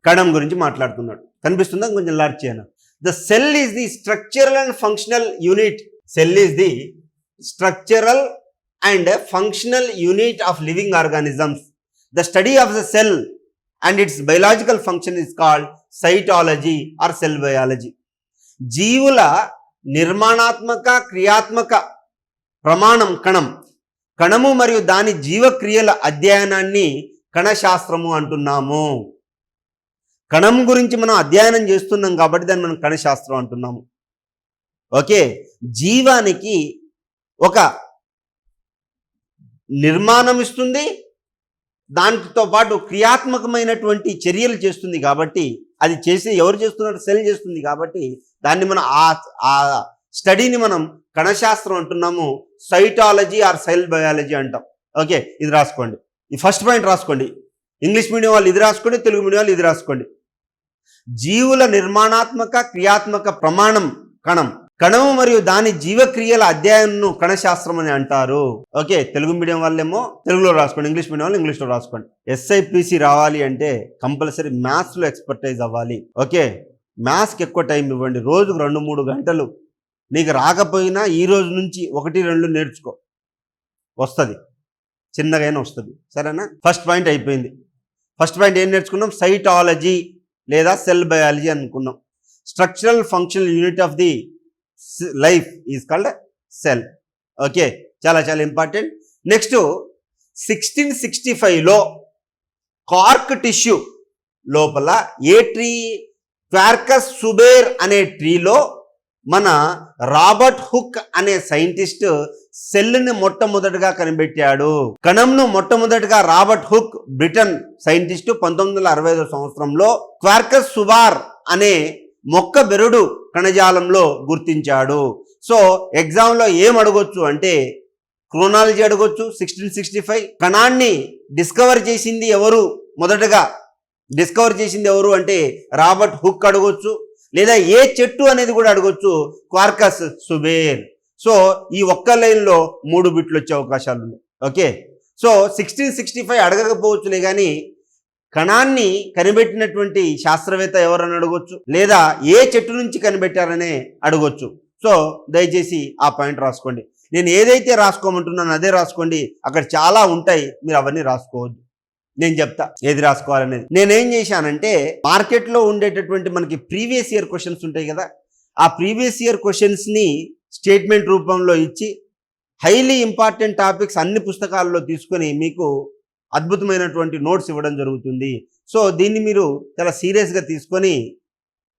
కణం గురించి మాట్లాడుతున్నాడు. కనిపిస్తుందా? కొంచెం లార్జ్ చేయను. The cell is the structural and functional unit. Cell is the structural and functional unit of living organisms. The study of the cell and its biological function is called cytology or cell biology. జీవుల నిర్మాణాత్మక క్రియాత్మక ప్రమాణం కణం. కణము మరియు దాని జీవక్రియల అధ్యయనాన్ని కణశాస్త్రము అంటున్నాము. కణం గురించి మనం అధ్యయనం చేస్తున్నాం కాబట్టి దాన్ని మనం కణశాస్త్రం అంటున్నాము. ఓకే, జీవానికి ఒక నిర్మాణం ఇస్తుంది, దానితో పాటు క్రియాత్మకమైనటువంటి చర్యలు చేస్తుంది. కాబట్టి అది చేసి ఎవరు చేస్తున్నారు? సెల్ చేస్తుంది. కాబట్టి దాన్ని మనం ఆ స్టడీని మనం కణశాస్త్రం అంటున్నాము. సైటాలజీ ఆర్ సెల్ బయాలజీ అంటాం. ఓకే, ఇది రాసుకోండి. ఈ ఫస్ట్ పాయింట్ రాసుకోండి. ఇంగ్లీష్ మీడియం వాళ్ళు ఇది రాసుకోండి, తెలుగు మీడియం వాళ్ళు ఇది రాసుకోండి. జీవుల నిర్మాణాత్మక క్రియాత్మక ప్రమాణం కణం. కణము మరియు దాని జీవక్రియల అధ్యయనంను కణశాస్త్రం అని అంటారు. ఓకే, తెలుగు మీడియం వాళ్ళేమో తెలుగులో రాసుకోండి, ఇంగ్లీష్ మీడియం వాళ్ళు ఇంగ్లీష్లో రాసుకోండి. SIPC రావాలి అంటే కంపల్సరీ మ్యాథ్స్లో ఎక్స్పర్టైజ్ అవ్వాలి. ఓకే, మ్యాథ్స్కి ఎక్కువ టైం ఇవ్వండి. రోజుకు 2-3 గంటలు. నీకు రాకపోయినా ఈ రోజు నుంచి 1-2 నేర్చుకో, వస్తుంది, చిన్నగైనా వస్తుంది. సరేనా? ఫస్ట్ పాయింట్ అయిపోయింది. ఫస్ట్ పాయింట్ ఏం నేర్చుకున్నాం? సైటాలజీ లేదా సెల్ బయాలజీ అనుకున్నాం. Structural functional unit of the life is called cell. Okay, చాలా చాలా ఇంపార్టెంట్. నెక్స్ట్ 1665లో కార్క్ టిష్యూ లోపల ఏ ట్రీ? క్వార్కస్ సుబేర్ అనే ట్రీలో మన రాబర్ట్ హుక్ అనే సైంటిస్ట్ సెల్ని మొట్టమొదటిగా కనిపెట్టాడు. కణంను మొట్టమొదటిగా రాబర్ట్ హుక్ బ్రిటన్ సైంటిస్టు 1965 సంవత్సరంలో క్వార్కస్ సుబార్ అనే మొక్క బెరడు కణజాలంలో గుర్తించాడు. సో ఎగ్జామ్లో ఏం అడగొచ్చు అంటే క్రోనాలజీ అడగొచ్చు. 1665 కణాన్ని డిస్కవర్ చేసింది ఎవరు? మొదటగా డిస్కవర్ చేసింది ఎవరు అంటే రాబర్ట్ హుక్ అడగొచ్చు. లేదా ఏ చెట్టు అనేది కూడా అడగొచ్చు, క్వార్కస్ సుబేర్. సో ఈ ఒక్క లైన్లో 3 బిట్లు వచ్చే అవకాశాలు ఉన్నాయి. ఓకే, సో 1665 అడగకపోవచ్చులే కానీ కణాన్ని కనిపెట్టినటువంటి శాస్త్రవేత్త ఎవరని అడగొచ్చు, లేదా ఏ చెట్టు నుంచి కనిపెట్టారనే అడగొచ్చు. సో దయచేసి ఆ పాయింట్ రాసుకోండి. నేను ఏదైతే రాసుకోమంటున్నాను అదే రాసుకోండి. అక్కడ చాలా ఉంటాయి, మీరు అవన్నీ రాసుకోవద్దు. నేను చెప్తా ఏది రాసుకోవాలనేది. నేనేం చేశానంటే మార్కెట్లో ఉండేటటువంటి మనకి ప్రీవియస్ ఇయర్ క్వశ్చన్స్ ఉంటాయి కదా, ఆ ప్రీవియస్ ఇయర్ క్వశ్చన్స్ని స్టేట్మెంట్ రూపంలో ఇచ్చి హైలీ ఇంపార్టెంట్ టాపిక్స్ అన్ని పుస్తకాల్లో తీసుకొని మీకు అద్భుతమైనటువంటి నోట్స్ ఇవ్వడం జరుగుతుంది. సో దీన్ని మీరు చాలా సీరియస్గా తీసుకొని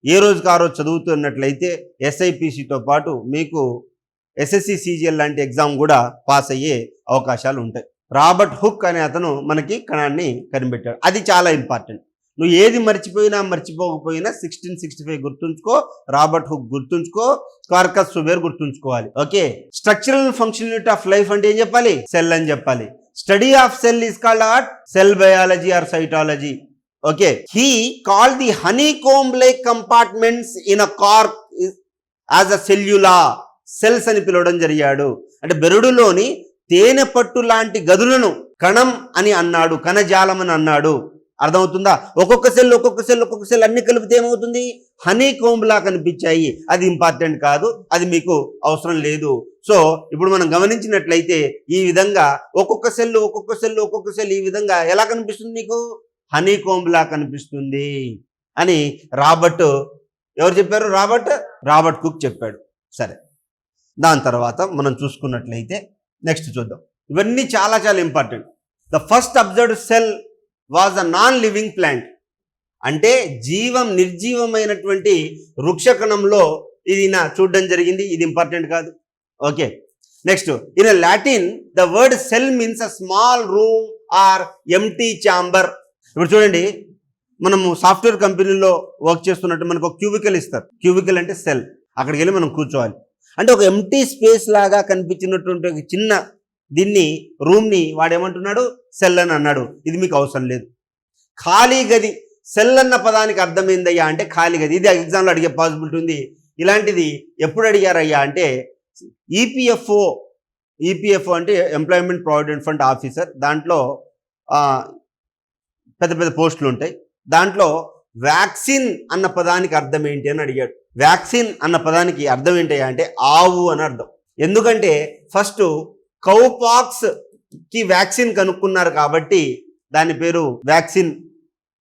ఏ రోజుకి ఆ రోజు చదువుతున్నట్లయితే SIPCతో పాటు మీకు SSC CGL లాంటి ఎగ్జామ్ కూడా పాస్ అయ్యే అవకాశాలు ఉంటాయి. రాబర్ట్ హుక్ అనే అతను మనకి కణాన్ని కనిపెట్టాడు. అది చాలా ఇంపార్టెంట్. నువ్వు ఏది మర్చిపోకపోయినా 1665 గుర్తుంచుకో, రాబర్ట్ హుక్ గుర్తుంచుకో, క్వార్కస్ సుబేర్ గుర్తుంచుకోవాలి. Okay, structural function unit of life అంటే ఏం చెప్పాలి? సెల్ అని చెప్పాలి. Study of cell is called what? Cell biology or cytology. Okay, he called the honeycomb like compartments in a cork as a cellula. Cells అని పిలవడం జరిగాడు. అంటే బెరడులోని తేనె పట్టు లాంటి గదులను కణం అని అన్నాడు, కణజాలం అని అన్నాడు. అర్థమవుతుందా? ఒక్కొక్క సెల్ అన్ని కలిపితే ఏమవుతుంది? హనీ కోంబ్లా కనిపించాయి. అది ఇంపార్టెంట్ కాదు, అది మీకు అవసరం లేదు. సో ఇప్పుడు మనం గమనించినట్లయితే ఈ విధంగా ఒక్కొక్క సెల్ ఈ విధంగా ఎలా కనిపిస్తుంది? నీకు హనీ కోంబ్లా కనిపిస్తుంది అని ఎవరు చెప్పారు? రాబర్ట్ కుక్ చెప్పాడు. సరే, దాని తర్వాత మనం చూసుకున్నట్లయితే నెక్స్ట్ చూద్దాం. ఇవన్నీ చాలా చాలా important. The first observed cell was a non living plant. అంటే నిర్జీవమైనటువంటి వృక్షకణంలో ఇది చూడడం జరిగింది. ఇది ఇంపార్టెంట్ కాదు. Okay, next in Latin the word cell means a small room or empty chamber. ఇప్పుడు చూడండి, మనము సాఫ్ట్వేర్ కంపెనీలో వర్క్ చేస్తున్నట్టు మనకు ఒక క్యూబికల్ ఇస్తారు. క్యూబికల్ అంటే సెల్. అక్కడికి వెళ్ళి మనం కూర్చోవాలి. అంటే ఒక ఎంటీ స్పేస్ లాగా కనిపించినటువంటి ఒక చిన్న దీన్ని రూమ్ని వాడేమంటున్నాడు? సెల్ అని అన్నాడు. ఇది మీకు అవసరం లేదు. ఖాళీ గది. సెల్ అన్న పదానికి అర్థం ఏందయ్యా అంటే ఖాళీ గది. ఇది ఎగ్జామ్లో అడిగే పాసిబిలిటీ ఉంది. ఇలాంటిది ఎప్పుడు అడిగారయ్యా అంటే ఈపీఎఫ్ఓ అంటే ఎంప్లాయ్మెంట్ ప్రావిడెంట్ ఫండ్ ఆఫీసర్. దాంట్లో పెద్ద పెద్ద పోస్టులు ఉంటాయి. దాంట్లో వ్యాక్సిన్ అన్న పదానికి అర్థం ఏంటి అని అడిగాడు. వ్యాక్సిన్ అన్న పదానికి అర్థం ఏంటి అంటే ఆవు అని అర్థం. ఎందుకంటే ఫస్ట్ కౌపాక్స్ కి వ్యాక్సిన్ కనుక్కున్నారు కాబట్టి దాని పేరు వ్యాక్సిన్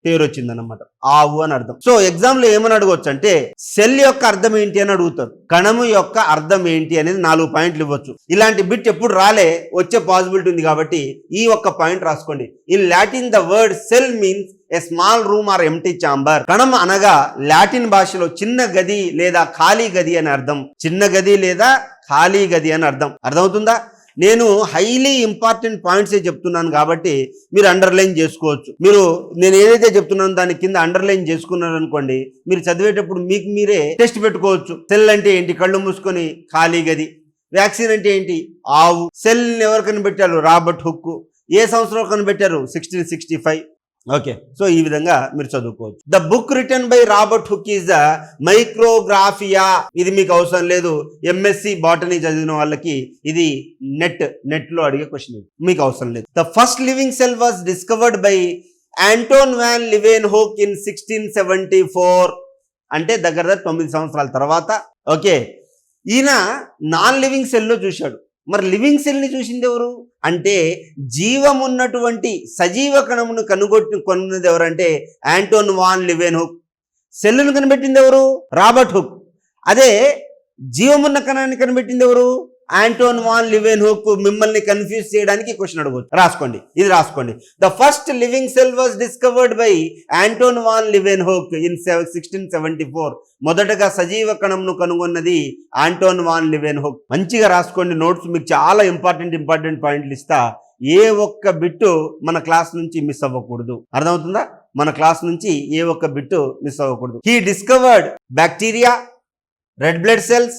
పేరు వచ్చిందన్నమాట. ఆవు అని అర్థం. సో ఎగ్జామ్ లో ఏమని అడగవచ్చు అంటే సెల్ యొక్క అర్థం ఏంటి అని అడుగుతారు. కణము యొక్క అర్థం ఏంటి అనేది 4 పాయింట్లు ఇవ్వచ్చు. ఇలాంటి బిట్ ఎప్పుడు రాలే, వచ్చే పాసిబిలిటీ ఉంది కాబట్టి ఈ ఒక్క పాయింట్ రాసుకోండి. In Latin the word cell means a small room or empty chamber. కణం అనగా లాటిన్ భాషలో చిన్న గది లేదా ఖాళీ గది అని అర్థం. చిన్న గది లేదా ఖాళీ గది అని అర్థం. అర్థమవుతుందా? నేను హైలీ ఇంపార్టెంట్ పాయింట్సే చెప్తున్నాను కాబట్టి మీరు అండర్లైన్ చేసుకోవచ్చు. మీరు నేను ఏదైతే చెప్తున్నానో దాని కింద అండర్లైన్ చేసుకున్నారు అనుకోండి, మీరు చదివేటప్పుడు మీకు మీరే టెస్ట్ పెట్టుకోవచ్చు. సెల్ అంటే ఏంటి? కళ్ళు మూసుకొని ఖాళీ గది. వ్యాక్సిన్ అంటే ఏంటి? ఆవు. సెల్ ఎవరు కనిపెట్టారు? Robert hook. ఏ సంవత్సరంలో కనిపెట్టారు? 1665. ఓకే, సో ఈ విధంగా మీరు చదువుకోవచ్చు. The book written by Robert Hooke is the Micrographia. ఇది మీకు అవసరం లేదు. ఎంఎస్సి బాటనీ చదివిన వాళ్ళకి ఇది నెట్ లో అడిగే క్వశ్చన్, మీకు అవసరం లేదు. The first living cell was discovered by Anton van Leeuwenhoek in 1674. అంటే దగ్గర 9 సంవత్సరాల తర్వాత. ఓకే, ఈయన నాన్ లివింగ్ సెల్లో చూశాడు. మరి లివింగ్ సెల్ని చూసింది ఎవరు అంటే జీవమున్నటువంటి సజీవ కణమును కనుగొన్నది ఎవరంటే ఆంటోన్ వాన్ లీవెన్హోక్. సెల్లును కనిపెట్టింది ఎవరు? Robert Hooke. అదే జీవమున్న కణాన్ని కనిపెట్టింది ఎవరు? Anton van Leeuwenhoek. మిమ్మల్ని కన్ఫ్యూజ్ చేయడానికి క్వశ్చన్ అడగవచ్చు. రాసుకోండి, ఇది రాసుకోండి. The first living cell was discovered by Anton van Leeuwenhoek in 1674. మొదటగా సజీవ కణంను కనుగొన్నది ఆంటోన్ వాన్ లీవెన్హోక్. మంచిగా రాసుకోండి నోట్స్. మీకు చాలా ఇంపార్టెంట్ పాయింట్లు ఇస్తా. ఏ ఒక్క బిట్టు మన క్లాస్ నుంచి మిస్ అవ్వకూడదు. అర్థమవుతుందా? మన క్లాస్ నుంచి ఏ ఒక్క బిట్టు మిస్ అవ్వకూడదు. He discovered bacteria, red blood cells,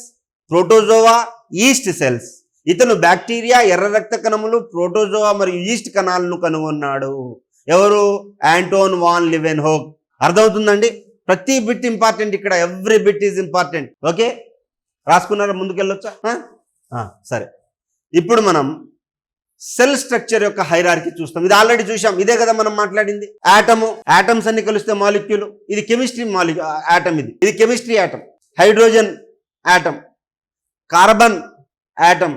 protozoa, yeast cells. ఇతను బ్యాక్టీరియా, ఎర్ర రక్త కణములు, ప్రోటోజోవా మరియు ఈస్ట్ కణాలను కనుగొన్నాడు. ఎవరు? Anton van Leeuwenhoek. అర్థమవుతుందండి? ప్రతి బిట్ ఇంపార్టెంట్ ఇక్కడ. Every bit is important. Okay, రాసుకున్నారా? ముందుకెళ్ళొచ్చా? సరే, ఇప్పుడు మనం సెల్ స్ట్రక్చర్ యొక్క హైరార్కీ చూస్తాం. ఇది ఆల్రెడీ చూసాం. ఇదే కదా మనం మాట్లాడింది. ఆటము, ఆటమ్స్ అన్ని కలిస్తే మాలిక్యూల్. ఇది కెమిస్ట్రీ ఆటం. ఇది chemistry atom. Hydrogen atom, carbon atom,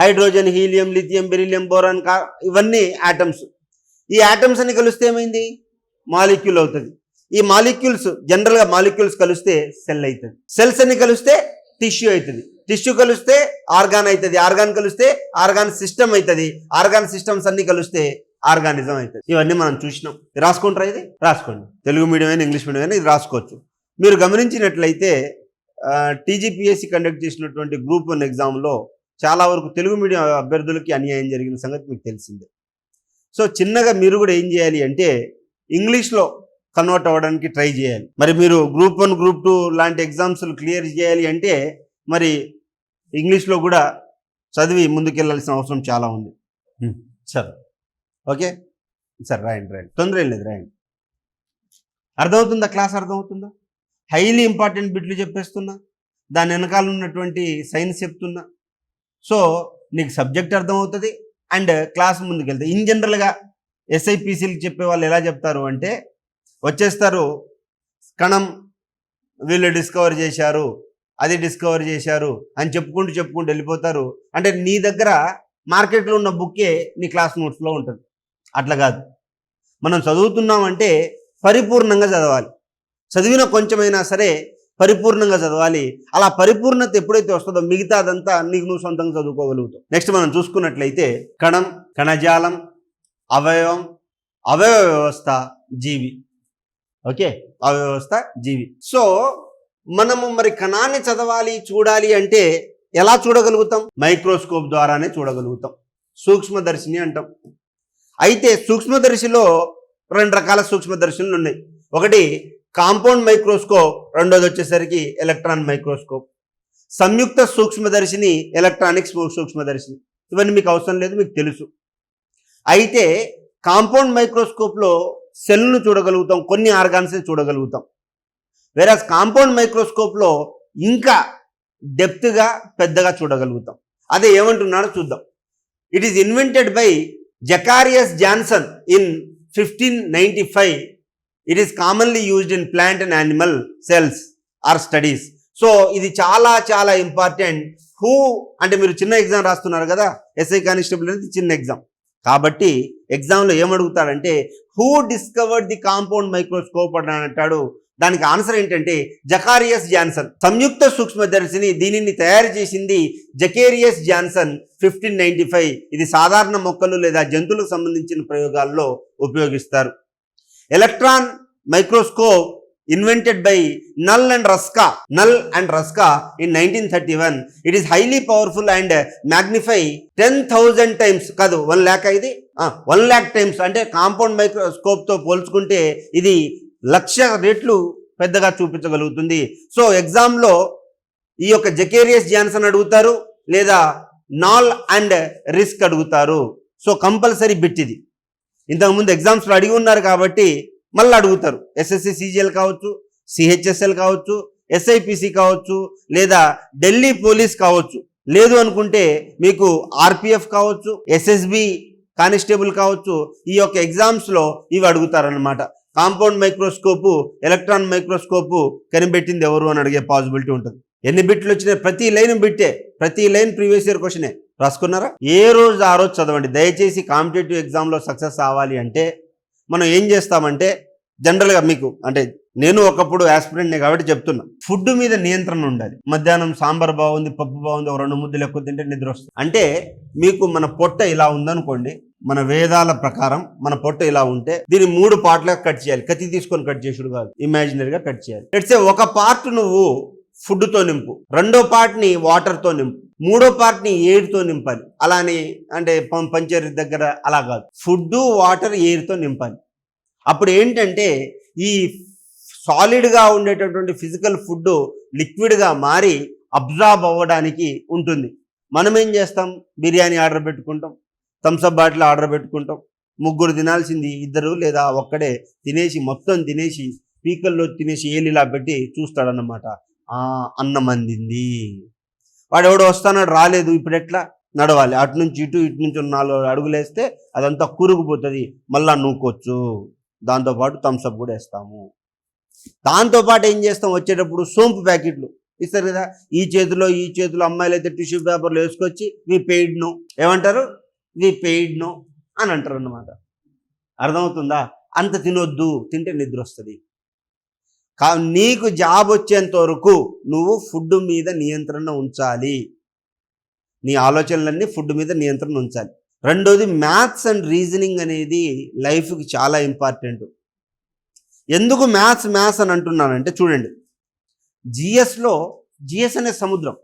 hydrogen, helium, lithium, beryllium, boron, ఇవన్నీ ఆటమ్స్. ఈ ఆటమ్స్ అన్ని కలిస్తే ఏమైంది? మాలిక్యూల్ అవుతుంది. ఈ మాలిక్యూల్స్ జనరల్గా మాలిక్యూల్స్ కలిస్తే సెల్ అవుతుంది. సెల్స్ అన్ని కలిస్తే టిష్యూ అవుతుంది. టిష్యూ కలిస్తే ఆర్గాన్ అవుతుంది. ఆర్గాన్ కలిస్తే ఆర్గాన్ సిస్టమ్ అవుతుంది. ఆర్గాన్ సిస్టమ్స్ అన్ని కలిస్తే ఆర్గానిజం అవుతుంది. ఇవన్నీ మనం చూసినాం. రాసుకుంటారా? ఇది రాసుకోండి. తెలుగు మీడియం అయినా ఇంగ్లీష్ మీడియం అయినా ఇది రాసుకోవచ్చు. మీరు గమనించినట్లయితే టీజీపీఎస్సీ కండక్ట్ చేసినటువంటి గ్రూప్ 1 ఎగ్జామ్లో చాలా వరకు తెలుగు మీడియం అభ్యర్థులకి అన్యాయం జరిగిన సంగతి మీకు తెలిసిందే. సో చిన్నగా మీరు కూడా ఏం చేయాలి అంటే ఇంగ్లీష్లో కన్వర్ట్ అవ్వడానికి ట్రై చేయాలి. మరి మీరు గ్రూప్ 1, గ్రూప్ 2 లాంటి ఎగ్జామ్స్లు క్లియర్ చేయాలి అంటే మరి ఇంగ్లీష్లో కూడా చదివి ముందుకెళ్లాల్సిన అవసరం చాలా ఉంది. సరే, ఓకే సార్, రాయండి. తొందర ఏం లేదు, రాయండి. అర్థమవుతుందా? క్లాస్ అర్థమవుతుందా? హైలీ ఇంపార్టెంట్ బిట్లు చెప్పేస్తున్నా, దాని వెనకాల ఉన్నటువంటి సైన్స్ చెప్తున్నా. సో నీకు సబ్జెక్ట్ అర్థమవుతుంది అండ్ క్లాస్ ముందుకెళ్తాయి. ఇన్ జనరల్గా ఎస్ఐపిసిలకు చెప్పే వాళ్ళు ఎలా చెప్తారు అంటే వచ్చేస్తారు, కణం వీళ్ళు డిస్కవర్ చేశారు, అది డిస్కవర్ చేశారు అని చెప్పుకుంటూ వెళ్ళిపోతారు. అంటే నీ దగ్గర మార్కెట్లో ఉన్న బుక్కే నీ క్లాస్ నోట్స్లో ఉంటుంది. అట్లా కాదు. మనం చదువుతున్నామంటే పరిపూర్ణంగా చదవాలి. చదివిన కొంచెమైనా సరే పరిపూర్ణంగా చదవాలి. అలా పరిపూర్ణత ఎప్పుడైతే వస్తుందో మిగతాదంతా నీకు నువ్వు సొంతంగా చదువుకోగలుగుతావు. నెక్స్ట్ మనం చూసుకున్నట్లయితే కణం, కణజాలం, అవయవం, అవయవ వ్యవస్థ, జీవి. ఓకే, అవయవ వ్యవస్థ, జీవి. సో మనము మరి కణాన్ని చదవాలి, చూడాలి అంటే ఎలా చూడగలుగుతాం? మైక్రోస్కోప్ ద్వారానే చూడగలుగుతాం. సూక్ష్మదర్శిని అంటాం. అయితే సూక్ష్మదర్శిలో 2 రకాల సూక్ష్మదర్శినులు ఉన్నాయి. ఒకటి కాంపౌండ్ మైక్రోస్కోప్, రెండోది వచ్చేసరికి ఎలక్ట్రాన్ మైక్రోస్కోప్. సంయుక్త సూక్ష్మదర్శిని, ఎలక్ట్రానిక్ సూక్ష్మదర్శిని. ఇవన్నీ మీకు అవసరం లేదు, మీకు తెలుసు. అయితే కాంపౌండ్ మైక్రోస్కోప్లో సెల్ను చూడగలుగుతాం, కొన్ని ఆర్గాన్స్ని చూడగలుగుతాం. వేరాస్ కాంపౌండ్ మైక్రోస్కోప్లో ఇంకా డెప్త్గా పెద్దగా చూడగలుగుతాం. అదే ఏమంటున్నాడో చూద్దాం. It is invented by Zacharias Janssen in 1595 it is commonly used in plant and animal cells or studies. So ఇది చాలా చాలా ఇంపార్టెంట్. హూ అంటే మీరు చిన్న ఎగ్జామ్ రాస్తున్నారు కదా, ఎస్ఐ కానిస్టేబుల్ అనేది చిన్న ఎగ్జామ్ కాబట్టి ఎగ్జామ్లో ఏమడుగుతాడంటే who discovered the compound microscope అని అంటాడు. దానికి ఆన్సర్ ఏంటంటే జకారియస్ జాన్సన్. సంయుక్త సూక్ష్మదర్శిని దీనిని తయారు చేసింది జకేరియస్ జాన్సన్ 1595. ఇది సాధారణ మొక్కలు లేదా జంతువులకు సంబంధించిన ప్రయోగాల్లో ఉపయోగిస్తారు. Electron microscope invented by Null and Ruska in 1931. It is highly powerful and magnify 10,000 times కాదు 1 lakh ఇది 1 lakh times అంటే కాంపౌండ్ మైక్రోస్కోప్ తో పోల్చుకుంటే ఇది 1,00,000 రెట్లు పెద్దగా చూపించగలుగుతుంది. సో ఎగ్జామ్లో ఈ యొక్క జకేరియస్ జాన్సన్ అడుగుతారు లేదా నాల్ అండ్ రిస్క్ అడుగుతారు. సో కంపల్సరీ బిట్ ఇది. ఇంతకుముందు ఎగ్జామ్స్లో అడిగి ఉన్నారు కాబట్టి మళ్ళీ అడుగుతారు. ఎస్ఎస్సి సిజిఎల్ కావచ్చు, సిహెచ్ఎస్ఎల్ కావచ్చు, ఎస్ఐపిసి కావచ్చు, లేదా ఢిల్లీ పోలీస్ కావచ్చు, లేదు అనుకుంటే మీకు ఆర్పిఎఫ్ కావచ్చు, ఎస్ఎస్బి కానిస్టేబుల్ కావచ్చు. ఈ యొక్క ఎగ్జామ్స్లో ఇవి అడుగుతారనమాట. కాంపౌండ్ మైక్రోస్కోపు, ఎలక్ట్రాన్ మైక్రోస్కోపు కనిపెట్టింది ఎవరు అని అడిగే పాసిబిలిటీ ఉంటుంది. ఎన్ని బిట్లు వచ్చినాయి? ప్రతి లైన్ బిట్టే, ప్రతి లైన్ ప్రీవియస్ ఇయర్ క్వశ్చనే. రాసుకున్నారా? ఏ రోజు ఆ రోజు చదవండి. దయచేసి కాంపిటేటివ్ ఎగ్జామ్లో సక్సెస్ అవ్వాలి అంటే మనం ఏం చేస్తామంటే జనరల్గా మీకు అంటే నేను ఒకప్పుడు యాస్పిరెంట్నే కాబట్టి చెప్తున్నా, ఫుడ్ మీద నియంత్రణ ఉండాలి. మధ్యాహ్నం సాంబార్ బాగుంది, పప్పు బాగుంది, ఒక 2 ముద్దలు ఎక్కువ తింటే నిద్ర వస్తుంది. అంటే మీకు మన పొట్ట ఇలా ఉందనుకోండి, మన వేదాల ప్రకారం మన పొట్ట ఇలా ఉంటే దీన్ని 3 పార్ట్లుగా కట్ చేయాలి. కత్తి తీసుకొని కట్ చేసుడు కాదు, ఇమాజినరీగా కట్ చేయాలి. లెట్స్ సే ఒక పార్ట్ నువ్వు ఫుడ్తో నింపు, రెండో పార్ట్ని వాటర్తో నింపు, మూడో పార్ట్ని ఎయిర్తో నింపాలి. అలానే అంటే పంచర్ దగ్గర అలా కాదు, ఫుడ్, వాటర్, ఎయిర్తో నింపాలి. అప్పుడు ఏంటంటే ఈ సాలిడ్గా ఉండేటటువంటి ఫిజికల్ ఫుడ్ లిక్విడ్గా మారి అబ్జార్బ్ అవ్వడానికి ఉంటుంది. మనం ఏం చేస్తాం? బిర్యానీ ఆర్డర్ పెట్టుకుంటాం, థమ్స్అప్ బాటిల్ ఆర్డర్ పెట్టుకుంటాం. 3 తినాల్సింది 2 లేదా ఒక్కడే తినేసి మొత్తం తినేసి పీకల్లో తినేసి ఏలిలా పెట్టి చూస్తాడన్నమాట. అన్నం అందింది. వాడెవడో వస్తానాడు, రాలేదు, ఇప్పుడు ఎట్లా నడవాలి? అటు నుంచి ఇటు, ఇటు నుంచి 4 అడుగులు వేస్తే అదంతా కూరుకుపోతుంది, మళ్ళా నూకోవచ్చు. దాంతోపాటు థమ్స్అప్ కూడా వేస్తాము. దాంతోపాటు ఏం చేస్తాం? వచ్చేటప్పుడు సోంపు ప్యాకెట్లు ఇస్తారు కదా, ఈ చేతిలో అమ్మాయిలు అయితే టిష్యూ పేపర్లు వేసుకొచ్చి వి పెయిడ్ నో ఏమంటారు? వి పెయిడ్ నో అని అంటారు అన్నమాట. అర్థమవుతుందా? అంత తినొద్దు, తింటే నిద్ర వస్తుంది. నీకు జాబ్ వచ్చేంత వరకు నువ్వు ఫుడ్ మీద నియంత్రణ ఉంచాలి. నీ ఆలోచనలన్నీ ఫుడ్ మీద నియంత్రణ ఉంచాలి. రెండోది మ్యాథ్స్ అండ్ రీజనింగ్ అనేది లైఫ్కి చాలా ఇంపార్టెంట్. ఎందుకు మ్యాథ్స్ అని అంటున్నానంటే చూడండి, జిఎస్ అనే సముద్రం,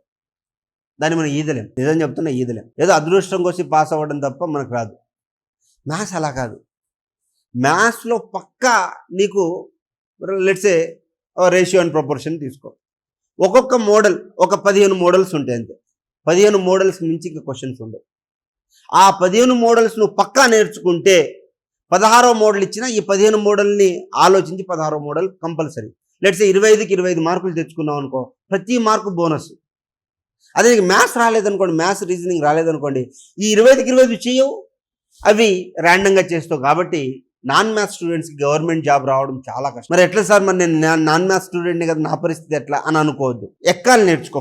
దాన్ని మనం ఈదలేం. నిజం చెప్తున్నా, ఈదలేం. ఏదో అదృష్టం కోసం పాస్ అవ్వడం తప్ప మనకు రాదు. మ్యాథ్స్ అలా కాదు. మ్యాథ్స్లో పక్కా నీకు లెట్సే రేషియో అండ్ ప్రపోర్షన్ తీసుకో. ఒక్కొక్క మోడల్ ఒక 15 మోడల్స్ ఉంటాయి అంతే. 15 మోడల్స్ మించి ఇంకా క్వశ్చన్స్ ఉండవు. ఆ 15 మోడల్స్ నువ్వు పక్కా నేర్చుకుంటే 16వ మోడల్ ఇచ్చినా ఈ 15 మోడల్ని ఆలోచించి 16వ మోడల్ కంపల్సరీ. లెట్స్ 25కి 25 మార్కులు తెచ్చుకున్నావు అనుకో, ప్రతి మార్కు బోనస్. అదే నీకు మ్యాథ్స్ రాలేదనుకోండి, మ్యాథ్స్ రీజనింగ్ రాలేదనుకోండి, ఈ 25కి 25 చేయవు, అవి ర్యాండంగా చేస్తావు. కాబట్టి నాన్ మ్యాథ్స్ స్టూడెంట్స్కి గవర్నమెంట్ జాబ్ రావడం చాలా కష్టం. మరి ఎట్లా సార్, మరి నేను నాన్ మ్యాథ్స్ స్టూడెంట్ని కదా, నా పరిస్థితి ఎట్లా అని అనుకోవద్దు. ఎక్కాలు నేర్చుకో.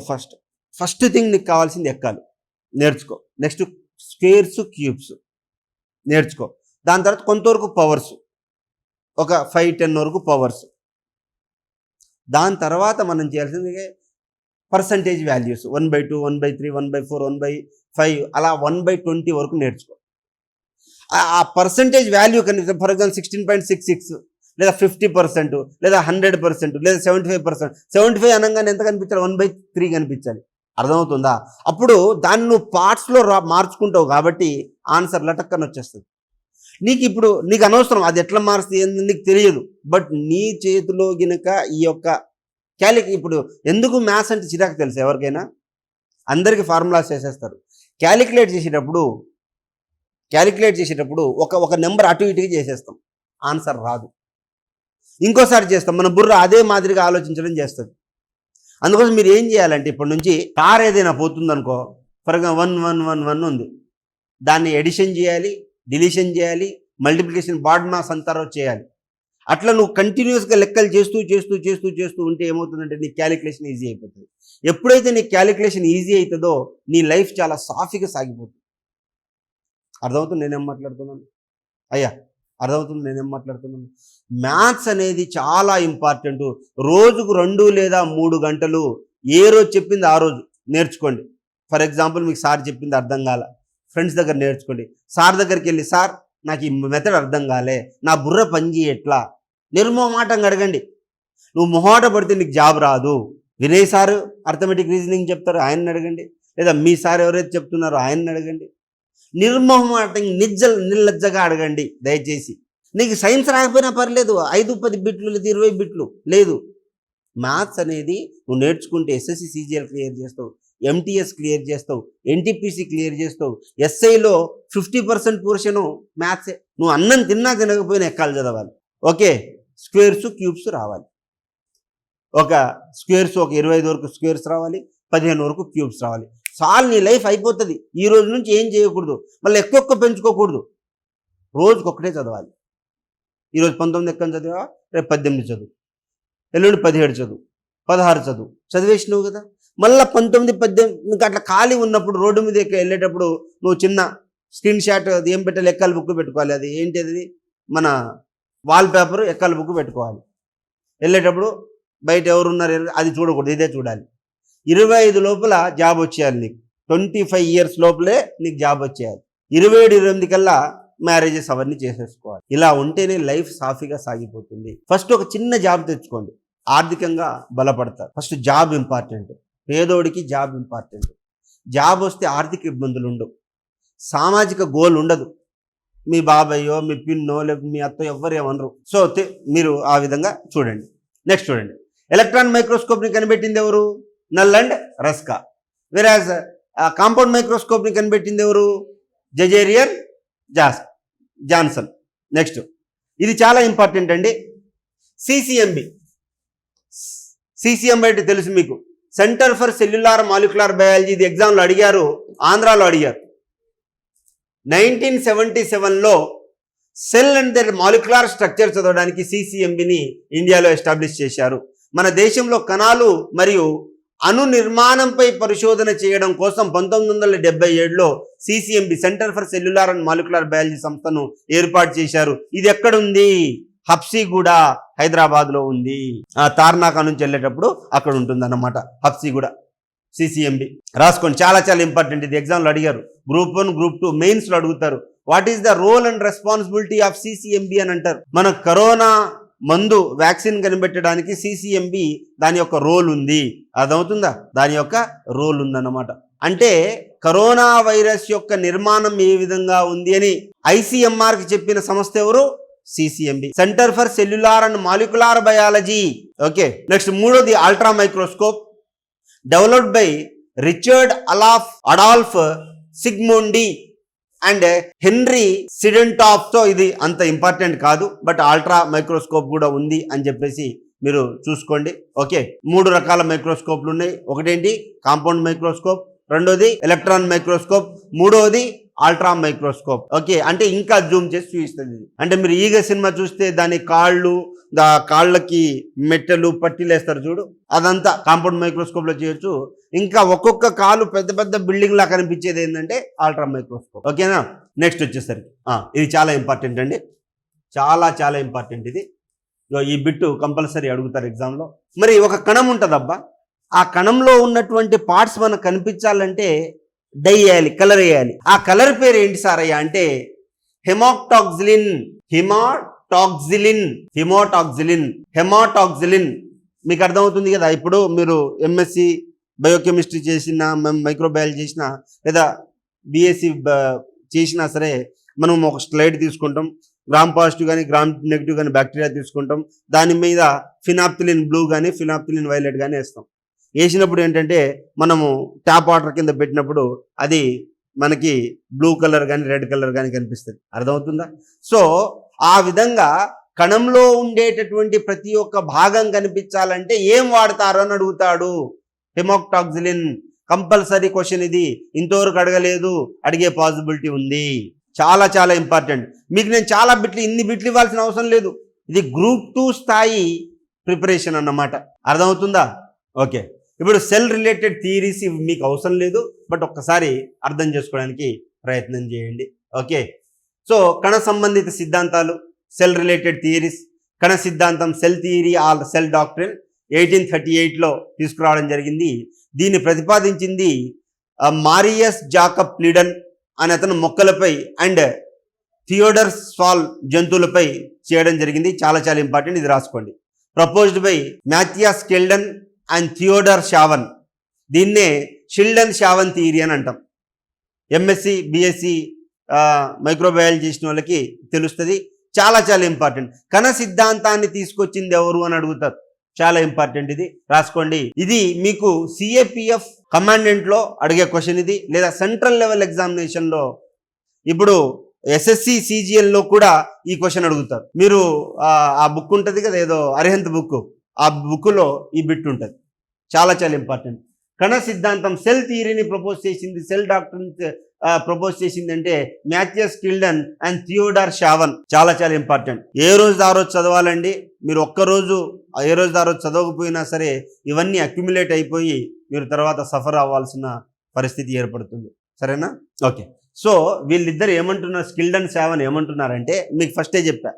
ఫస్ట్ థింగ్ నీకు కావాల్సింది ఎక్కాలు నేర్చుకో. నెక్స్ట్ స్క్వేర్స్, క్యూబ్స్ నేర్చుకో. దాని తర్వాత కొంతవరకు పవర్స్, ఒక 5-10 వరకు పవర్స్. దాని తర్వాత మనం చేయాల్సింది పర్సంటేజ్ వాల్యూస్ 1/2, 1/3, 1/4, 1/5 అలా 1/20 వరకు నేర్చుకో. ఆ పర్సంటేజ్ వాల్యూ కనిపిస్తుంది. ఫర్ ఎగ్జాంపుల్ 16.66 లేదా 50% లేదా 100% లేదా 75%. 75 అనగానే ఎంత కనిపించాలి? 1/3 కనిపించాలి. అర్థమవుతుందా? అప్పుడు దాన్ని నువ్వు పార్ట్స్లో మార్చుకుంటావు కాబట్టి ఆన్సర్ లటక్కని వచ్చేస్తుంది. నీకు అనవసరం అది ఎట్లా మారుస్తుంది నీకు తెలియదు. బట్ నీ చేతిలో గినక ఈ యొక్క ఇప్పుడు ఎందుకు మ్యాథ్స్ అంటే చిరాకు తెలుసు ఎవరికైనా? అందరికీ ఫార్ములాస్ చేసేస్తారు. క్యాలిక్యులేట్ చేసేటప్పుడు ఒక నెంబర్ అటు ఇటుగా చేసేస్తాం, ఆన్సర్ రాదు. ఇంకోసారి చేస్తాం, మన బుర్ర అదే మాదిరిగా ఆలోచించడం చేస్తుంది. అందుకోసం మీరు ఏం చేయాలంటే ఇప్పటి నుంచి కార్ ఏదైనా పోతుందనుకో, ఫర్ ఎగ్జాంపుల్ 1 ఉంది, దాన్ని ఎడిషన్ చేయాలి, డిలీషన్ చేయాలి, మల్టిప్లికేషన్, బాడ్ మాస్ అంతా చేయాలి. అట్లా నువ్వు కంటిన్యూస్గా లెక్కలు చేస్తూ చేస్తూ చేస్తూ చేస్తూ ఉంటే ఏమవుతుందంటే నీ క్యాలిక్యులేషన్ ఈజీ అయిపోతుంది. ఎప్పుడైతే నీ క్యాలిక్యులేషన్ ఈజీ అవుతుందో నీ లైఫ్ చాలా సాఫీగా సాగిపోతుంది. అర్థమవుతుంది నేనేం మాట్లాడుతున్నాను అయ్యా? అర్థమవుతుంది నేనేం మాట్లాడుతున్నాను? మ్యాథ్స్ అనేది చాలా ఇంపార్టెంట్. రోజుకు 2 లేదా 3 గంటలు ఏ రోజు చెప్పింది ఆ రోజు నేర్చుకోండి. ఫర్ ఎగ్జాంపుల్ మీకు సార్ చెప్పింది అర్థం కాల, ఫ్రెండ్స్ దగ్గర నేర్చుకోండి. సార్ దగ్గరికి వెళ్ళి సార్ నాకు ఈ మెథడ్ అర్థం కాలే, నా బుర్ర పని ఎట్లా, నిర్మోహమాటంగా అడగండి. నువ్వు మొహాట పడితే నీకు జాబ్ రాదు. వినయ్ సార్ అర్థమెటిక్ రీజనింగ్ చెప్తారు, ఆయన్ని అడగండి. లేదా మీ సార్ ఎవరైతే చెప్తున్నారో ఆయన్ని అడగండి. నిర్మోహమాటంగా నిర్లజ్జగా అడగండి దయచేసి. నీకు సైన్స్ రాకపోయినా పర్లేదు, 5-10 బిట్లు లేదు 20 బిట్లు లేదు. మ్యాథ్స్ అనేది నువ్వు నేర్చుకుంటే ఎస్ఎస్సి సిజిఎల్ క్లియర్ చేస్తావు, ఎంటీఎస్ క్లియర్ చేస్తావు, ఎన్టీపీసీ క్లియర్ చేస్తావు. ఎస్ఐలో 50% పోర్షను మ్యాథ్సే. నువ్వు అన్నం తిన్నా తినకపోయినా ఎక్కాలి చదవాలి. ఓకే, స్క్వేర్స్ క్యూబ్స్ రావాలి. ఒక స్క్వేర్స్ ఒక 25 వరకు స్క్వేర్స్ రావాలి, 15 వరకు క్యూబ్స్ రావాలి. చాలు, నీ లైఫ్ అయిపోతుంది. ఈ రోజు నుంచి ఏం చేయకూడదు, మళ్ళీ ఎక్కువ పెంచుకోకూడదు. రోజుకొక్కటే చదవాలి. ఈరోజు 19 ఎక్కం చదివా, రేపు 18 చదువు, ఎల్లుండి 17 చదువు, 16 చదువు. చదివేసినావు కదా, మళ్ళీ 19, 18 ఇంకా అట్లా ఖాళీ ఉన్నప్పుడు రోడ్డు మీద వెళ్ళేటప్పుడు నువ్వు చిన్న స్క్రీన్ షాట్ అది ఏం పెట్టాలి, ఎక్కాల బుక్ పెట్టుకోవాలి. అది ఏంటి, అది మన వాల్ పేపర్ ఎక్కాల బుక్ పెట్టుకోవాలి. వెళ్ళేటప్పుడు బయట ఎవరున్నారు అది చూడకూడదు, ఇదే చూడాలి. 25 లోపల జాబ్ వచ్చేయాలి నీకు. 25 ఇయర్స్ లోపలే నీకు జాబ్ వచ్చేయాలి. 27-28 కల్లా మ్యారేజెస్ అవన్నీ చేసేసుకోవాలి. ఇలా ఉంటేనే లైఫ్ సాఫీగా సాగిపోతుంది. ఫస్ట్ ఒక చిన్న జాబ్ తెచ్చుకోండి, ఆర్థికంగా బలపడతారు. First job important. పేదోడికి జాబ్ ఇంపార్టెంట్. జాబ్ వస్తే ఆర్థిక ఇబ్బందులు ఉండవు, సామాజిక గోల్ ఉండదు. మీ బాబాయ్యో మీ పిన్నో లేకపోతే మీ అత్తో ఎవ్వరు ఏమనరు. సో మీరు ఆ విధంగా చూడండి. నెక్స్ట్ చూడండి, ఎలక్ట్రాన్ మైక్రోస్కోప్ని కనిపెట్టింది ఎవరు? Knoll and Ruska. వెరాజ్ కాంపౌండ్ మైక్రోస్కోప్ని కనిపెట్టింది ఎవరు? జెజేరియన్ జాన్సన్. నెక్స్ట్, ఇది చాలా ఇంపార్టెంట్ అండి, సిసిఎంబి. సిసిఎంబి అంటే తెలుసు మీకు, centre for cellular molecular biology. ఇది ఎగ్జామ్లో అడిగారు, ఆంధ్రాలో అడిగారు. 1977లో cell and their molecular structure చదవడానికి సిసిఎంబిని ఇండియాలో ఎస్టాబ్లిష్ చేశారు. మన దేశంలో కణాలు మరియు అణు నిర్మాణంపై పరిశోధన చేయడం కోసం 1977లో CCMB centre for cellular and molecular biology సంస్థను ఏర్పాటు చేశారు. ఇది ఎక్కడుంది? హబ్సిగూడ, హైదరాబాద్లో ఉంది. తార్నాక నుంచి వెళ్ళేటప్పుడు అక్కడ ఉంటుంది అన్నమాట హబ్సిగూడ. సిసిఎంబి రాసుకోండి, చాలా చాలా ఇంపార్టెంట్. ఇది ఎగ్జామ్లో అడిగారు, గ్రూప్ 1 గ్రూప్ 2 మెయిన్స్లో అడుగుతారు. What is the role and responsibility of CCMB అని అంటారు. మన కరోనా మందు వ్యాక్సిన్ కనిపెట్టడానికి సిసిఎంబి దాని యొక్క రోల్ ఉంది. అర్థమవుతుందా? దాని యొక్క రోల్ ఉందన్నమాట. అంటే కరోనా వైరస్ యొక్క నిర్మాణం ఏ విధంగా ఉంది అని ఐసిఎంఆర్కి చెప్పిన సంస్థ ఎవరు? CCMB, centre for cellular and molecular biology. Okay, next మూడోది ultra microscope, developed by Richard Adolf Zsigmondy and Henry Siedentopf. So ఇది అంత ఇంపార్టెంట్ కాదు, బట్ అల్ట్రా మైక్రోస్కోప్ కూడా ఉంది అని చెప్పేసి మీరు చూసుకోండి. ఓకే, 3 రకాల మైక్రోస్కోప్లు ఉన్నాయి. ఒకటేంటి కాంపౌండ్ మైక్రోస్కోప్, రెండోది ఎలక్ట్రాన్ మైక్రోస్కోప్, మూడోది అల్ట్రా మైక్రోస్కోప్. ఓకే, అంటే ఇంకా జూమ్ చేసి చూపిస్తుంది. అంటే మీరు ఈగ సినిమా చూస్తే దాని కాళ్ళకి మెట్టలు పట్టీలు వేస్తారు చూడు, అదంతా కాంపౌండ్ మైక్రోస్కోప్ లో చేయొచ్చు. ఇంకా ఒక్కొక్క కాలు పెద్ద పెద్ద బిల్డింగ్ లా కనిపించేది ఏంటంటే అల్ట్రా మైక్రోస్కోప్. ఓకేనా? నెక్స్ట్ వచ్చేసరికి ఇది చాలా ఇంపార్టెంట్ అండి, చాలా చాలా ఇంపార్టెంట్. ఇది ఈ బిట్టు కంపల్సరీ అడుగుతారు ఎగ్జామ్లో. మరి ఒక కణం ఉంటుందబ్బా, ఆ కణంలో ఉన్నటువంటి పార్ట్స్ మనకు కనిపించాలంటే డై వేయాలి, కలర్ వేయాలి. ఆ కలర్ పేరు ఏంటి సార్ అయ్యా అంటే హెమాటాక్సిలిన్. హెమాటాక్సిలిన్ మీకు అర్థమవుతుంది కదా. ఇప్పుడు మీరు ఎంఎస్సి బయోకెమిస్ట్రీ చేసిన, మైక్రోబయాలజీ చేసిన, లేదా బిఎస్సి చేసినా సరే మనం ఒక స్లైడ్ తీసుకుంటాం, గ్రామ్ పాజిటివ్ కానీ గ్రామ్ నెగిటివ్ కానీ బ్యాక్టీరియా తీసుకుంటాం, దాని మీద ఫినాప్థలిన్ బ్లూ కానీ ఫినాప్థలిన్ వైలెట్ కానీ వేస్తాం. వేసినప్పుడు ఏంటంటే మనము ట్యాప్ వాటర్ కింద పెట్టినప్పుడు అది మనకి బ్లూ కలర్ కానీ రెడ్ కలర్ కానీ కనిపిస్తుంది. అర్థమవుతుందా? సో ఆ విధంగా కణంలో ఉండేటటువంటి ప్రతి ఒక్క భాగం కనిపించాలంటే ఏం వాడతారు అని అడుగుతాడు. హెమాటాక్సిలిన్ కంపల్సరీ క్వశ్చన్ ఇది, ఇంతవరకు అడగలేదు, అడిగే పాసిబిలిటీ ఉంది. చాలా చాలా ఇంపార్టెంట్. మీకు నేను చాలా బిట్లు, ఇన్ని బిట్లు ఇవ్వాల్సిన అవసరం లేదు. ఇది గ్రూప్ 2 స్థాయి ప్రిపరేషన్ అన్నమాట. అర్థమవుతుందా? ఓకే. ఇప్పుడు సెల్ రిలేటెడ్ థియరీస్ ఇవి మీకు అవసరం లేదు, బట్ ఒక్కసారి అర్థం చేసుకోవడానికి ప్రయత్నం చేయండి. ఓకే. సో కణ సంబంధిత సిద్ధాంతాలు, సెల్ రిలేటెడ్ థియరీస్, కణ సిద్ధాంతం, cell theory or cell doctrine 1838లో తీసుకురావడం జరిగింది. దీన్ని ప్రతిపాదించింది మారియస్ జాకబ్ ప్లిడన్ అనే అతను మొక్కలపై అండ్ థియోడర్ స్వాల్ జంతువులపై చేయడం జరిగింది. చాలా చాలా ఇంపార్టెంట్, ఇది రాసుకోండి. Proposed by Matthias Schleiden and Theodor Schwann. దీన్నే షిల్డన్ షావన్ థియరీ అని అంటాం. ఎంఎస్సి బిఎస్సి మైక్రోబయాలజీ చేసిన వాళ్ళకి తెలుస్తుంది. చాలా చాలా ఇంపార్టెంట్. కణ సిద్ధాంతాన్ని తీసుకొచ్చింది ఎవరు అని అడుగుతారు. చాలా ఇంపార్టెంట్, ఇది రాసుకోండి. ఇది మీకు సిఏపిఎఫ్ కమాండెంట్లో అడిగే క్వశ్చన్ ఇది, లేదా సెంట్రల్ లెవెల్ ఎగ్జామినేషన్లో, ఇప్పుడు ఎస్ఎస్సి సిజిఎల్లో కూడా ఈ క్వశ్చన్ అడుగుతారు. మీరు ఆ బుక్ ఉంటుంది కదా, ఏదో అరిహంత్ బుక్, ఆ బుక్లో ఈ బిట్ ఉంటుంది. చాలా చాలా ఇంపార్టెంట్. కణ సిద్ధాంతం సెల్ థియరీని ప్రపోజ్ చేసింది, సెల్ డాక్ట్రిన్ ప్రపోజ్ చేసింది అంటే మాథియాస్ కెల్డన్ అండ్ థియోడర్ షావన్. చాలా చాలా ఇంపార్టెంట్. ఏ రోజు ఆ రోజు చదవాలండి. మీరు ఒక్కరోజు ఏ రోజు ఆ రోజు చదవకపోయినా సరే ఇవన్నీ అక్యుములేట్ అయిపోయి మీరు తర్వాత సఫర్ అవ్వాల్సిన పరిస్థితి ఏర్పడుతుంది. సరేనా? ఓకే. సో వీళ్ళిద్దరు ఏమంటున్నారు, కెల్డన్ షావన్ ఏమంటున్నారంటే, మీకు ఫస్టే చెప్పా,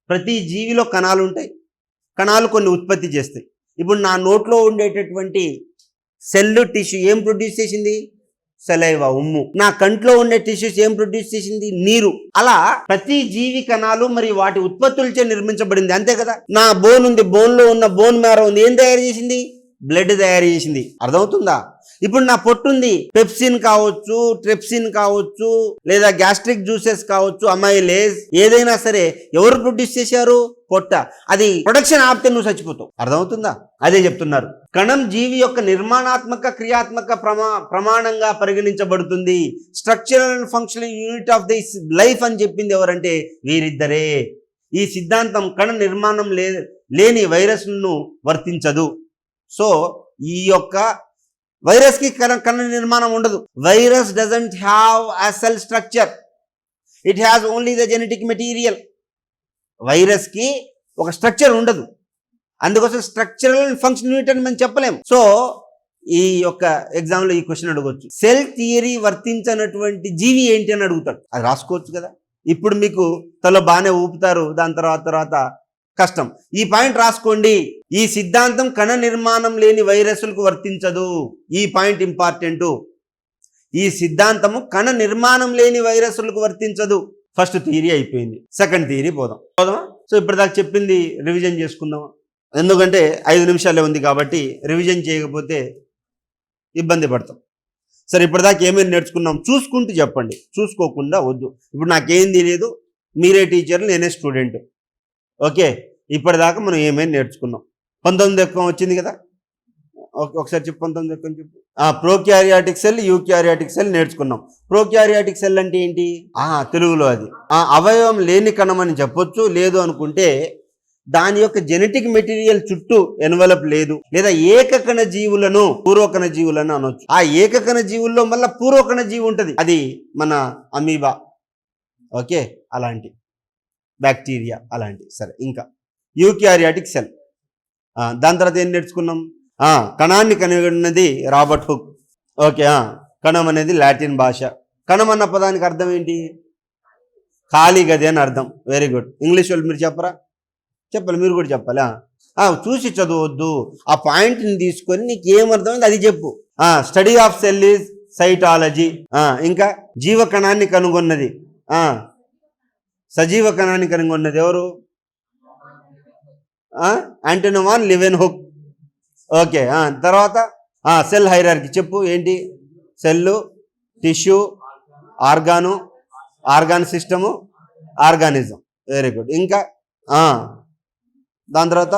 ప్రతి జీవిలో కణాలు ఉంటాయి, కణాలు కొన్ని ఉత్పత్తి చేస్తాయి. ఇప్పుడు నా నోట్లో ఉండేటటువంటి సెల్ టిష్యూ ఏం ప్రొడ్యూస్ చేసింది? సలైవా, ఉమ్ము. నా కంట్లో ఉండే టిష్యూస్ ఏం ప్రొడ్యూస్ చేసింది? నీరు. అలా ప్రతి జీవి కణాలు మరి వాటి ఉత్పత్తులచే నిర్మించబడింది, అంతే కదా. నా బోన్ ఉంది, బోన్లో ఉన్న బోన్ మ్యారో ఉంది, ఏం తయారు చేసింది? బ్లడ్ తయారు చేసింది. అర్థమవుతుందా? ఇప్పుడు నా పొట్టు ఉంది, పెప్సిన్ కావచ్చు, ట్రెప్సిన్ కావచ్చు, లేదా గ్యాస్ట్రిక్ జ్యూసెస్ కావచ్చు, అమైలేజ్, ఏదైనా సరే ఎవరు ప్రొడ్యూస్ చేశారు? పొట్ట. అది ప్రొడక్షన్ ఆపితే నువ్వు చచ్చిపోతావు. అర్థమవుతుందా? అదే చెప్తున్నారు. కణం జీవి యొక్క నిర్మాణాత్మక క్రియాత్మక ప్రమాణంగా పరిగణించబడుతుంది. Structural and functional unit of this life అని చెప్పింది ఎవరంటే వీరిద్దరే. ఈ సిద్ధాంతం కణ నిర్మాణం లేని వైరస్ను వర్తించదు. సో ఈ యొక్క వైరస్ కి కణ నిర్మాణం ఉండదు. Virus doesn't have a cell structure, it has only the genetic material. Virus కి ఒక స్ట్రక్చర్ ఉండదు, అందుకోసం స్ట్రక్చరల్ అండ్ ఫంక్షన్ యూనిట్ అని మనం చెప్పలేం. సో ఈ యొక్క ఎగ్జామ్లో ఈ క్వశ్చన్ అడగవచ్చు, సెల్ థియరీ వర్తించినటువంటి జీవి ఏంటి అని అడుగుతాడు. అది రాసుకోవచ్చు కదా. ఇప్పుడు మీకు తల బాగానే ఊపుతారు, దాని తర్వాత కష్టం. ఈ పాయింట్ రాసుకోండి. ఈ సిద్ధాంతం కణ నిర్మాణం లేని వైరస్లకు వర్తించదు. ఈ పాయింట్ ఇంపార్టెంట్. ఈ సిద్ధాంతము కణ నిర్మాణం లేని వైరస్లకు వర్తించదు. ఫస్ట్ థియరీ అయిపోయింది, సెకండ్ థియరీ పోదామా? సో ఇప్పటిదాకా చెప్పింది రివిజన్ చేసుకుందామా? ఎందుకంటే 5 నిమిషాలే ఉంది కాబట్టి రివిజన్ చేయకపోతే ఇబ్బంది పడతాం. సరే, ఇప్పటిదాకా ఏమేమి నేర్చుకున్నాం చూసుకుంటూ చెప్పండి, చూసుకోకుండా వద్దు. ఇప్పుడు నాకేం తెలియదు, మీరే టీచర్లు, నేనే స్టూడెంట్. ఓకే, ఇప్పటిదాకా మనం ఏమేమి నేర్చుకున్నాం? 19 ఎక్కం వచ్చింది కదా, ఒకసారి చెప్పు. 19 ఎక్కం చెప్పు. ప్రోక్యారియాటిక్ సెల్, యూక్యారియాటిక్ సెల్ నేర్చుకున్నాం. ప్రోక్యారియాటిక్ సెల్ అంటే ఏంటి? తెలుగులో అది అవయవం లేని కణం అని చెప్పొచ్చు. లేదు అనుకుంటే దాని యొక్క జెనెటిక్ మెటీరియల్ చుట్టూ ఎన్వలప్ లేదు, లేదా ఏకకణ జీవులను పూర్వకణ జీవులను అనొచ్చు. ఆ ఏకకణ జీవుల్లో మళ్ళీ పూర్వకణ జీవి ఉంటుంది, అది మన అమీబా. ఓకే, అలాంటి బ్యాక్టీరియా అలాంటి. సరే, ఇంకా యూక్యారియాటిక్ సెల్. దాని తర్వాత ఏం నేర్చుకున్నాం? కణాన్ని కనుగొన్నది రాబర్ట్ హుక్. ఓకే, కణం అనేది లాటిన్ భాష. కణం అన్న పదానికి అర్థం ఏంటి? ఖాళీ గది అని అర్థం. Very good. ఇంగ్లీష్ వాళ్ళు మీరు చెప్పరా? చెప్పాలి, మీరు కూడా చెప్పాలి. చూసి చదవద్దు, ఆ పాయింట్ని తీసుకొని నీకు ఏమర్థమైంది అది చెప్పు. Study of cell is cytology. ఇంకా జీవ కణాన్ని కనుగొన్నది, సజీవ కణాన్ని కనుగొన్నది ఎవరు? Antony van Leeuwenhoek. ఓకే, తర్వాత సెల్ హైరార్కీ చెప్పు. ఏంటి? Cell, tissue, organ system, organism. Very good. ఇంకా దాని తర్వాత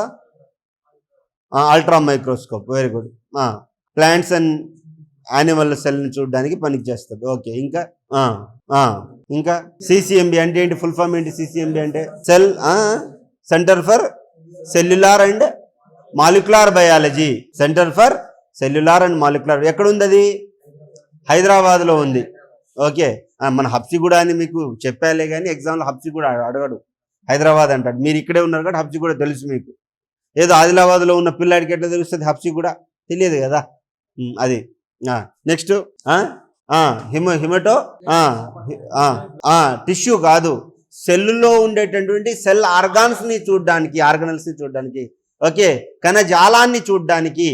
ultra microscope. Very good. Plants and animal సెల్ని చూడడానికి పనికి చేస్తుంది. ఓకే, ఇంకా సిసిఎంబి అంటే ఏంటి? ఫుల్ ఫామ్ ఏంటి? సిసిఎంబి అంటే centre for cellular and molecular biology. Centre for cellular and molecular. ఎక్కడుంది అది? హైదరాబాద్లో ఉంది. ఓకే, మన హబ్సిగూడ అని మీకు చెప్పాలే కానీ ఎగ్జామ్లో హబ్సిగూడ అడగడు. హైదరాబాద్ అంటాడు. మీరు ఇక్కడే ఉన్నారు కాబట్టి హబ్సి కూడా తెలుసు మీకు. ఏదో ఆదిలాబాద్లో ఉన్న పిల్లాడికి ఎట్లా తెలుస్తుంది హబ్సి కూడా తెలియదు కదా. అది నెక్స్ట్ హిమటో టిష్యూ కాదు, సెల్లులో ఉండేటటువంటి సెల్ ఆర్గానల్స్ని చూడడానికి ఓకే, కణజాలాన్ని చూడడానికి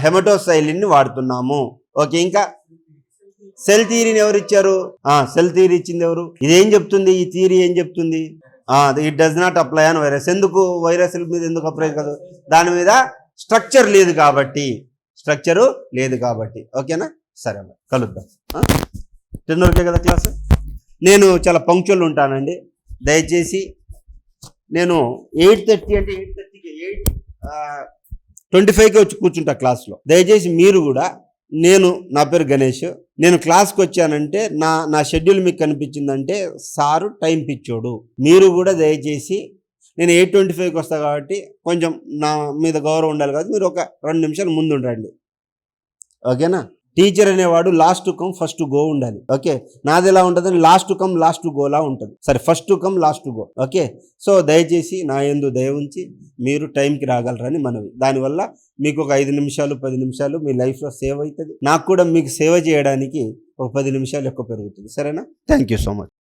హెమటోసైలిన్ని వాడుతున్నాము. ఓకే, ఇంకా సెల్ థియరీని ఎవరు ఇచ్చారు? సెల్ థియరీ ఇచ్చింది ఎవరు? ఇదేం చెప్తుంది? ఈ థియరీ ఏం చెప్తుంది? It does not apply on virus. ఎందుకు వైరస్ మీద ఎందుకు అప్లై కాదు? దాని మీద స్ట్రక్చర్ లేదు కాబట్టి. ఓకేనా? సరే అమ్మా, కలుద్దాం. 10 వరకే కదా క్లాస్. నేను చాలా పంక్చువల్ ఉంటానండి. దయచేసి నేను 8:30 అంటే 8:30కి 8:25కి వచ్చి కూర్చుంటా క్లాస్లో. దయచేసి మీరు కూడా, నా పేరు గణేష్, నేను క్లాస్కి వచ్చానంటే నా షెడ్యూల్ మీకు కనిపించిందంటే సారు టైం పిచ్చోడు. మీరు కూడా దయచేసి, నేను 8:25కి వస్తా కాబట్టి కొంచెం నా మీద గౌరవం ఉండాలి కాబట్టి మీరు ఒక 2 నిమిషాలు ముందు ఉండండి. ఓకేనా? టీచర్ అనేవాడు last to come first to go ఉండాలి. ఓకే, నాది ఎలా ఉంటుందని last to come last to గోలా ఉంటుంది. సరే, first to come last to go. Okay, so దయచేసి నా యందు దయ ఉంచి మీరు టైంకి రాగలరని మనవి. దానివల్ల మీకు ఒక 5 నిమిషాలు 10 నిమిషాలు మీ లైఫ్లో సేవ్ అవుతుంది. నాకు కూడా మీకు సేవ చేయడానికి ఒక 10 నిమిషాలు ఎక్కువ పెరుగుతుంది. సరేనా? Thank you so much.